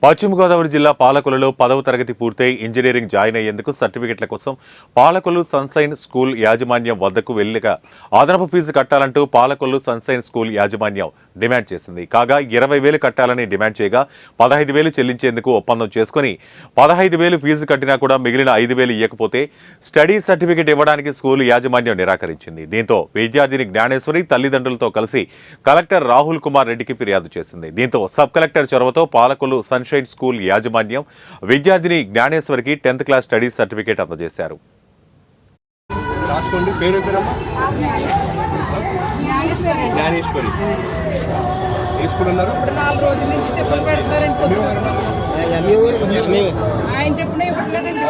పశ్చిమ గోదావరి జిల్లా పాలకొల్లులో 10వ తరగతి పూర్తయి ఇంజనీరింగ్ జాయిన్ అయ్యేందుకు సర్టిఫికెట్ల కోసం పాలకొల్లు సన్షైన్ స్కూల్ యాజమాన్యం వద్దకు వెళ్లిగా అదనపు ఫీజు కట్టాలంటూ పాలకొల్లు సన్షైన్ స్కూల్ యాజమాన్యం డిమాండ్ చేసింది. కాగా 20,000 కట్టాలని డిమాండ్ చేయగా 15,000 చెల్లించేందుకు ఒప్పందం చేసుకుని 15,000 ఫీజు కట్టినా కూడా మిగిలిన 5,000 ఇవ్వకపోతే స్టడీ సర్టిఫికెట్ ఇవ్వడానికి స్కూల్ యాజమాన్యం నిరాకరించింది. దీంతో విద్యార్థిని జ్ఞానేశ్వరి తల్లిదండ్రులతో కలిసి కలెక్టర్ రాహుల్ కుమార్ రెడ్డికి ఫిర్యాదు చేసింది. దీంతో సబ్ కలెక్టర్ చొరవతో పాలకొల్లు సన్షైన్ స్కూల్ యాజమాన్యం విద్యార్థిని జ్ఞానేశ్వరికి 10th క్లాస్ స్టడీ సర్టిఫికేట్ అందజేశారు. జ్ఞానేశ్వరి ఏ స్కూల్ అన్నారు? 4 రోజుల నుంచి చెప్పలు పెడతారండి. ఆయన చెప్పిన ఇవ్వట్లేదండి.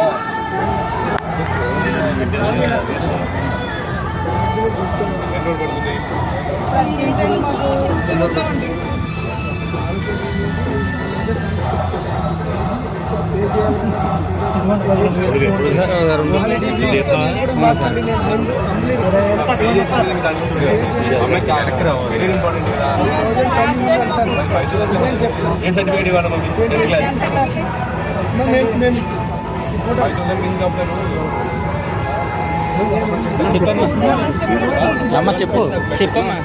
ఏ సర్టిఫికేట్ ఇవ్వాలి మమ్మీ? అమ్మ చెప్పు చెప్పమ్మా.